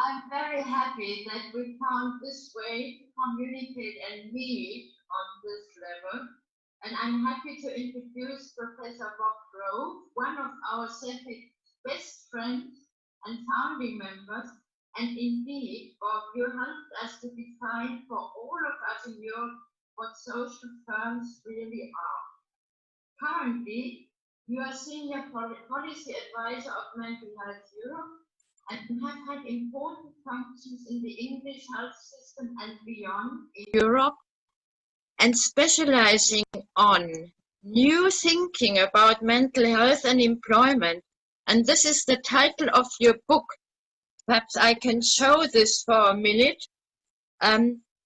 I'm very happy that we found this way to communicate and meet on this level. And I'm happy to introduce Professor Bob Grove, one of our CEFEC best friends and founding members. And indeed, Bob, you helped us to define for all of us in Europe what social firms really are. Currently, you are Senior Policy Advisor of Mental Health Europe and have had important functions in the English health system and beyond in Europe, and specializing on new thinking about mental health and employment. And this is the title of your book. Perhaps I can show this for a minute,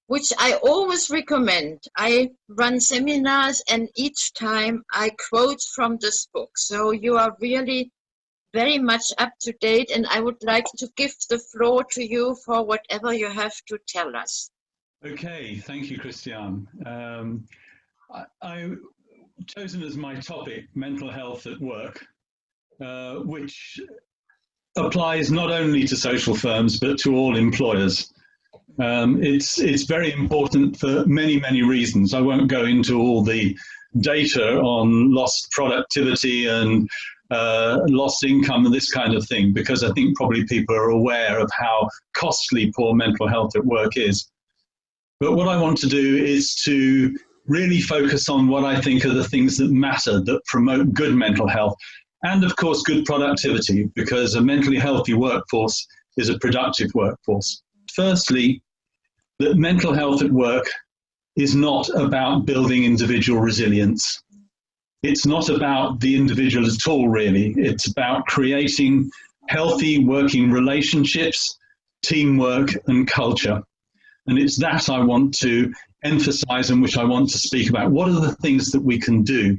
which I always recommend. I run seminars and each time I quote from this book. So you are really very much up to date, and I would like to give the floor to you for whatever you have to tell us. Okay, thank you, Christiane. I've chosen as my topic mental health at work, which applies not only to social firms but to all employers. It's very important for many, many reasons. I won't go into all the data on lost productivity and lost income and this kind of thing, because I think probably people are aware of how costly poor mental health at work is. But what I want to do is to really focus on what I think are the things that matter, that promote good mental health, and of course good productivity, because a mentally healthy workforce is a productive workforce. Firstly, that mental health at work is not about building individual resilience. It's not about the individual at all, really. It's about creating healthy working relationships, teamwork, and culture. And it's that I want to emphasize and which I want to speak about. What are the things that we can do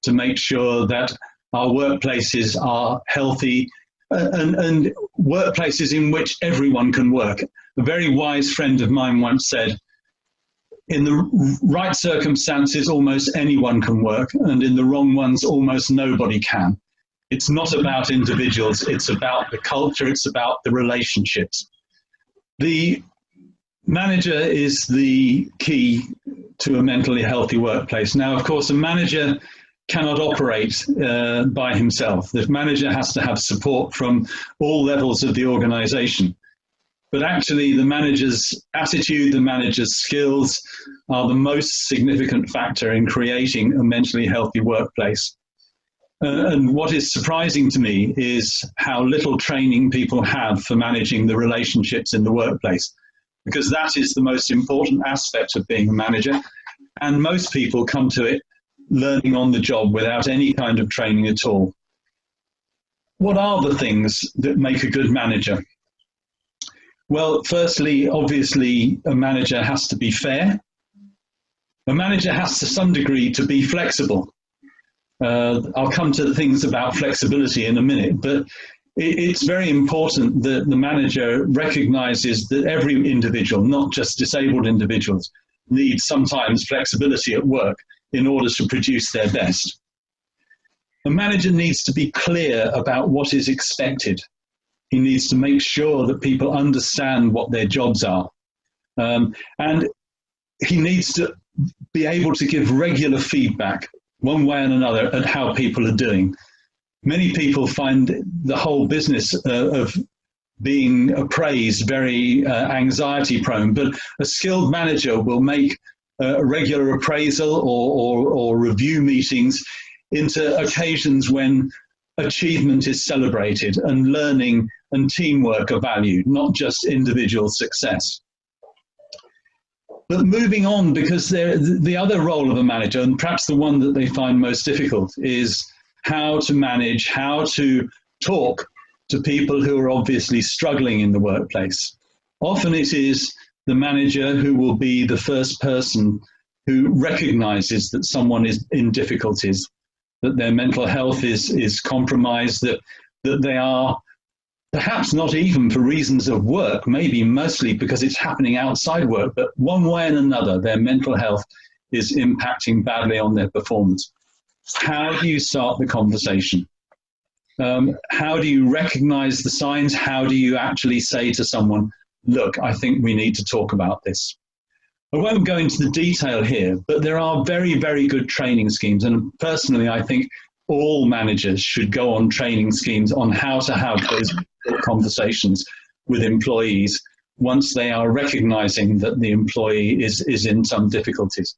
to make sure that our workplaces are healthy and workplaces in which everyone can work? A very wise friend of mine once said, in the right circumstances, almost anyone can work, and in the wrong ones, almost nobody can. It's not about individuals, it's about the culture, it's about the relationships. The manager is the key to a mentally healthy workplace. Now, of course, a manager cannot operate by himself. The manager has to have support from all levels of the organization. But actually, the manager's attitude, the manager's skills are the most significant factor in creating a mentally healthy workplace. And what is surprising to me is how little training people have for managing the relationships in the workplace, because that is the most important aspect of being a manager. And most people come to it learning on the job without any kind of training at all. What are the things that make a good manager? Well, firstly, obviously, a manager has to be fair. A manager has to some degree to be flexible. I'll come to things about flexibility in a minute, but it's very important that the manager recognizes that every individual, not just disabled individuals, needs sometimes flexibility at work in order to produce their best. A manager needs to be clear about what is expected. He needs to make sure that people understand what their jobs are. And he needs to be able to give regular feedback, one way and another, at how people are doing. Many people find the whole business of being appraised very anxiety prone, but a skilled manager will make a regular appraisal or review meetings into occasions when achievement is celebrated and learning and teamwork are valued, not just individual success. But moving on, because the other role of a manager, and perhaps the one that they find most difficult, is how to manage, how to talk to people who are obviously struggling in the workplace. Often it is the manager who will be the first person who recognizes that someone is in difficulties, that their mental health is compromised, that they are perhaps not even for reasons of work, maybe mostly because it's happening outside work, but one way and another, their mental health is impacting badly on their performance. How do you start the conversation? How do you recognize the signs? How do you actually say to someone, look, I think we need to talk about this? I won't go into the detail here, but there are very, very good training schemes. And personally, I think all managers should go on training schemes on how to have those conversations with employees once they are recognizing that the employee is in some difficulties.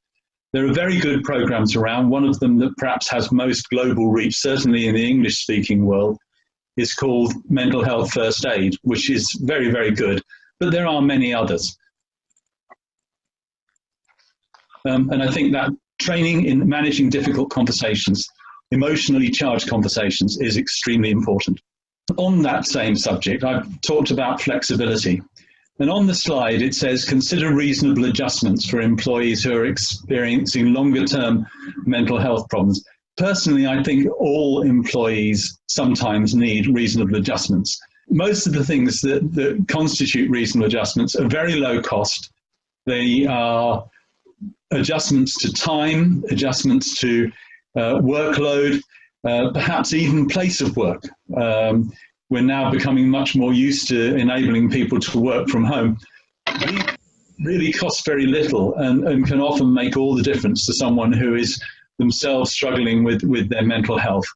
There are very good programs around. One of them that perhaps has most global reach, certainly in the English-speaking world, is called Mental Health First Aid, which is very, very good. But there are many others. And I think that training in managing difficult conversations, emotionally charged conversations, is extremely important. On that same subject, I've talked about flexibility. And on the slide, it says, consider reasonable adjustments for employees who are experiencing longer-term mental health problems. Personally, I think all employees sometimes need reasonable adjustments. Most of the things that constitute reasonable adjustments are very low cost. They are adjustments to time, adjustments to workload, perhaps even place of work. We're now becoming much more used to enabling people to work from home. These really cost very little and can often make all the difference to someone who is themselves struggling with their mental health.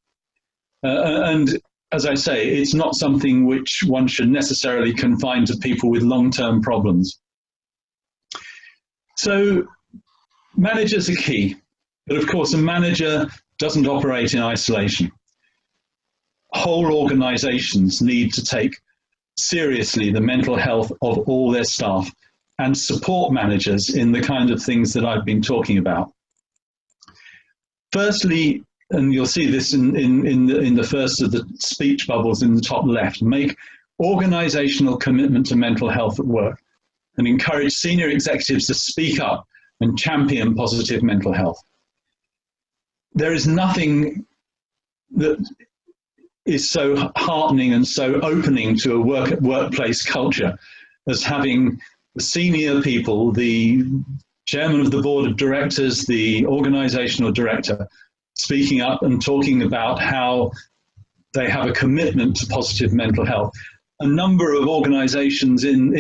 And as I say, it's not something which one should necessarily confine to people with long-term problems. So managers are key, but of course a manager doesn't operate in isolation. Whole organizations need to take seriously the mental health of all their staff and support managers in the kind of things that I've been talking about. Firstly, and you'll see this in the first of the speech bubbles in the top left, make organizational commitment to mental health at work and encourage senior executives to speak up and champion positive mental health. There is nothing that is so heartening and so opening to a workplace culture as having the senior people, the chairman of the board of directors, the organizational director, speaking up and talking about how they have a commitment to positive mental health. A number of organizations in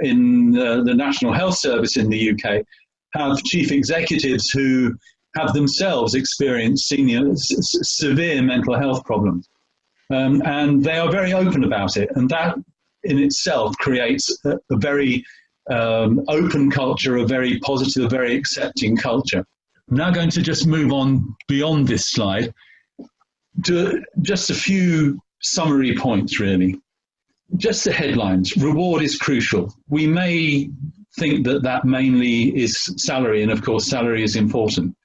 the National Health Service in the UK have chief executives who have themselves experienced severe mental health problems. And they are very open about it. And that in itself creates a very open culture, a very positive, a very accepting culture. I'm now going to just move on beyond this slide to just a few summary points, really. Just the headlines. Reward is crucial. We may think that that mainly is salary, and of course salary is important.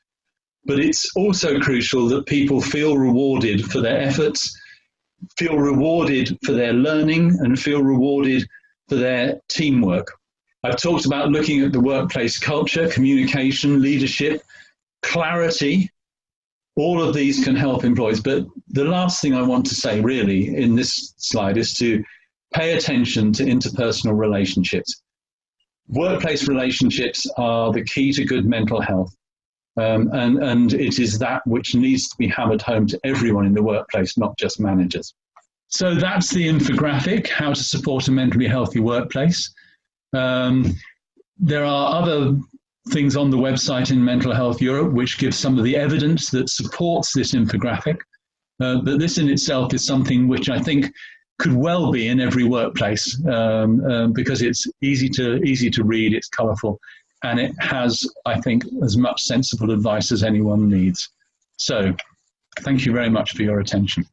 But it's also crucial that people feel rewarded for their efforts, feel rewarded for their learning, and feel rewarded for their teamwork. I've talked about looking at the workplace culture, communication, leadership, clarity. All of these can help employees. But the last thing I want to say really in this slide is to pay attention to interpersonal relationships. Workplace relationships are the key to good mental health. And it is that which needs to be hammered home to everyone in the workplace, not just managers. So that's the infographic, how to support a mentally healthy workplace. There are other things on the website in Mental Health Europe which give some of the evidence that supports this infographic. But this in itself is something which I think could well be in every workplace because it's easy to read, it's colourful, and it has, I think, as much sensible advice as anyone needs. So, thank you very much for your attention.